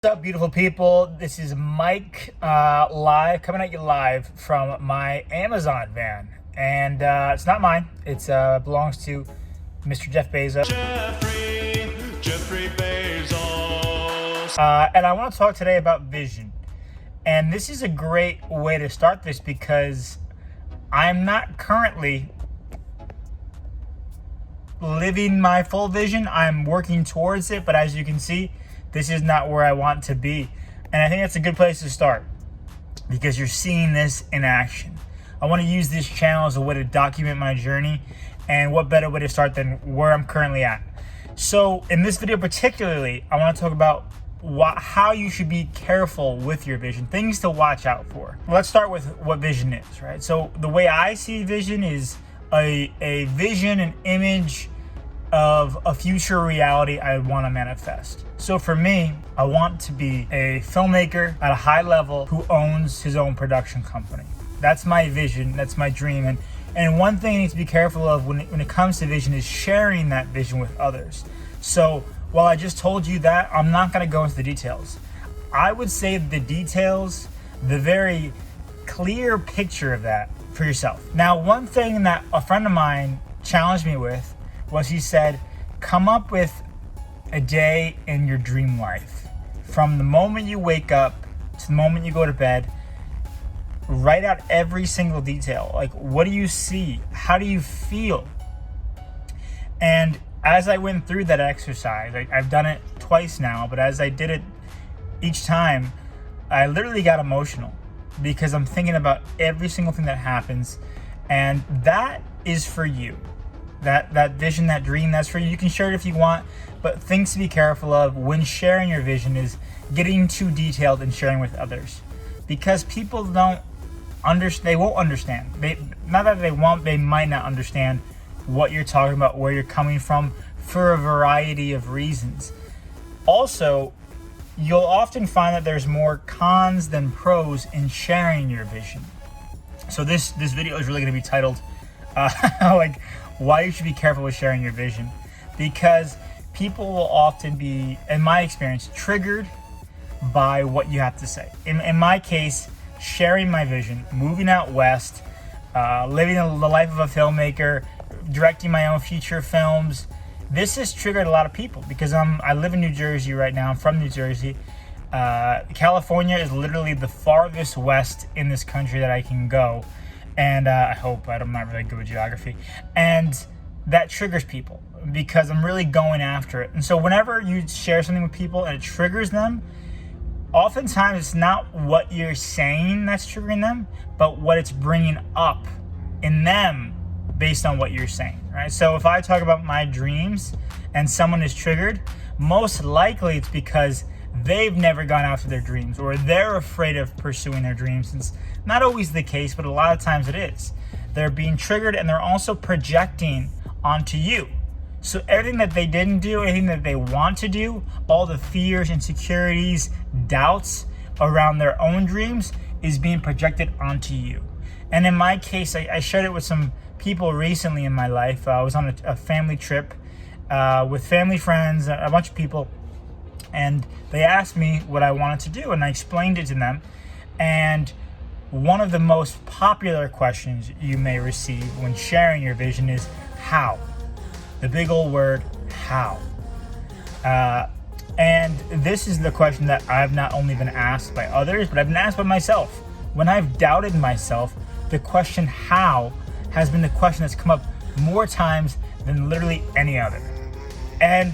What's up, beautiful people? This is Mike coming at you live from my Amazon van, and it's not mine. It belongs to Mr. Jeff Bezos. Jeffrey Bezos. And I want to talk today about vision, and this is a great way to start this because I'm not currently living my full vision. I'm working towards it, but as you can see, this is not where I want to be. And I think that's a good place to start because you're seeing this in action. I want to use this channel as a way to document my journey, and what better way to start than where I'm currently at. So in this video particularly, I want to talk about how you should be careful with your vision, things to watch out for. Let's start with what vision is, right? So the way I see vision is a vision, an image of a future reality I want to manifest. So for me, I want to be a filmmaker at a high level who owns his own production company. That's my vision, that's my dream. And one thing you need to be careful of when it comes to vision is sharing that vision with others. So while I just told you that, I'm not going to go into the details. I would say the details, the very clear picture of that for yourself. Now, one thing that a friend of mine challenged me with was he said, come up with a day in your dream life. From the moment you wake up to the moment you go to bed, write out every single detail. Like, what do you see? How do you feel? And as I went through that exercise, I've done it twice now, but as I did it each time, I literally got emotional because I'm thinking about every single thing that happens. And that is for you. That vision, that dream, that's for you. You can share it if you want, but things to be careful of when sharing your vision is getting too detailed and sharing with others, because people don't understand. They won't understand. Not that they won't, they might not understand what you're talking about, where you're coming from, for a variety of reasons. Also, you'll often find that there's more cons than pros in sharing your vision. So this video is really going to be titled like, why you should be careful with sharing your vision, because people will often be, in my experience, triggered by what you have to say. In my case, sharing my vision, moving out west, living the life of a filmmaker, directing my own feature films, this has triggered a lot of people because I live in New Jersey right now. I'm from New Jersey. California is literally the farthest west in this country that I can go. And I'm not really good with geography. And that triggers people because I'm really going after it. And so whenever you share something with people and it triggers them, oftentimes it's not what you're saying that's triggering them, but what it's bringing up in them based on what you're saying, right? So if I talk about my dreams and someone is triggered, most likely it's because they've never gone after their dreams, or they're afraid of pursuing their dreams. It's not always the case, but a lot of times it is. They're being triggered, and they're also projecting onto you. So everything that they didn't do, anything that they want to do, all the fears, insecurities, doubts around their own dreams is being projected onto you. And in my case, I shared it with some people recently in my life. I was on a family trip with family friends, a bunch of people, and they asked me what I wanted to do, and I explained it to them. And one of the most popular questions you may receive when sharing your vision is how. The big old word, how. And this is the question that I've not only been asked by others, but I've been asked by myself. When I've doubted myself, the question how has been the question that's come up more times than literally any other. And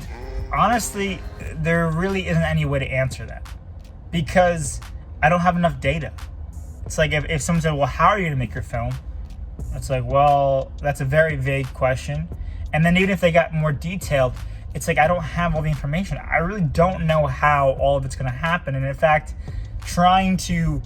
honestly, there really isn't any way to answer that because I don't have enough data. It's like if someone said, well, how are you going to make your film? It's like, well, that's a very vague question. And then even if they got more detailed, it's like, I don't have all the information. I really don't know how all of it's going to happen. And in fact, trying to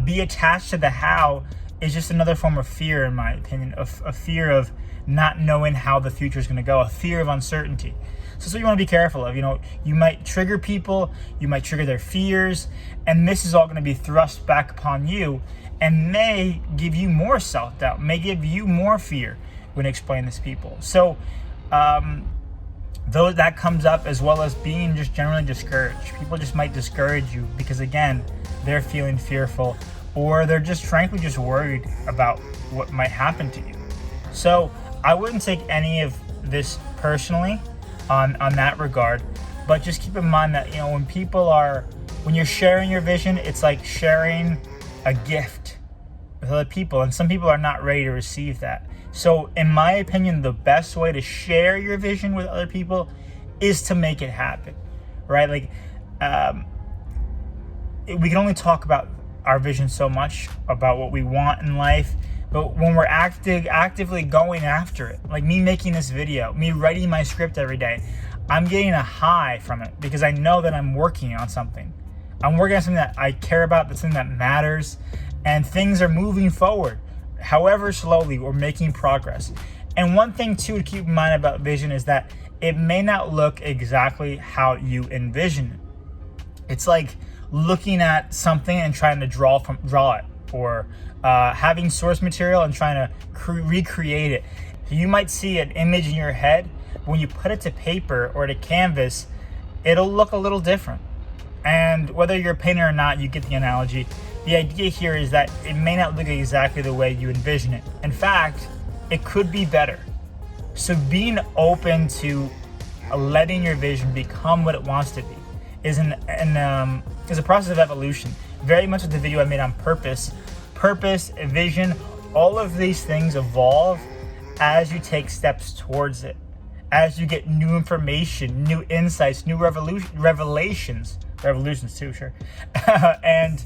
be attached to the how is just another form of fear, in my opinion, a fear of not knowing how the future is going to go, a fear of uncertainty. So that's what you want to be careful of. You might trigger people, you might trigger their fears, and this is all going to be thrust back upon you and may give you more self-doubt, may give you more fear when explaining this to people. So though that comes up, as well as being just generally discouraged. People just might discourage you because, again, they're feeling fearful, or they're just frankly just worried about what might happen to you. So I wouldn't take any of this personally on that regard, but just keep in mind that, when you're sharing your vision, it's like sharing a gift with other people, and some people are not ready to receive that. So in my opinion, the best way to share your vision with other people is to make it happen, right? Like, we can only talk about our vision so much, about what we want in life, but when we're actively going after it, like me making this video, me writing my script every day, I'm getting a high from it because I know that I'm working on something. I'm working on something that I care about, that's something that matters, and things are moving forward. However slowly, we're making progress. And one thing too to keep in mind about vision is that it may not look exactly how you envision it. It's like looking at something and trying to draw it, or having source material and trying to recreate it. You might see an image in your head. When you put it to paper or to canvas, it'll look a little different. And whether you're a painter or not, you get the analogy. The idea here is that it may not look exactly the way you envision it. In fact, it could be better. So being open to letting your vision become what it wants to be is a process of evolution. Very much like the video I made on purpose. Purpose, vision, all of these things evolve as you take steps towards it. As you get new information, new insights, new revelations too, sure. And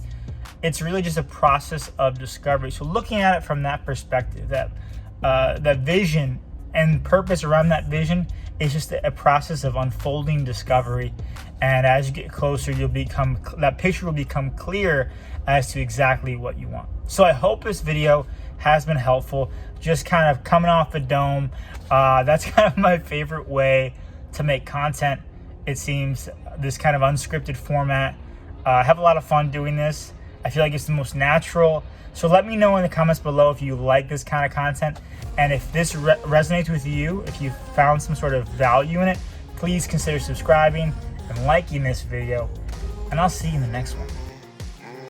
it's really just a process of discovery. So looking at it from that perspective, that vision and purpose around that vision is just a process of unfolding discovery. And as you get closer, that picture will become clear as to exactly what you want. So I hope this video has been helpful. Just kind of coming off the dome. That's kind of my favorite way to make content. It seems, this kind of unscripted format. I have a lot of fun doing this. I feel like it's the most natural. So let me know in the comments below if you like this kind of content, and if this resonates with you, if you found some sort of value in it, please consider subscribing and liking this video, and I'll see you in the next one.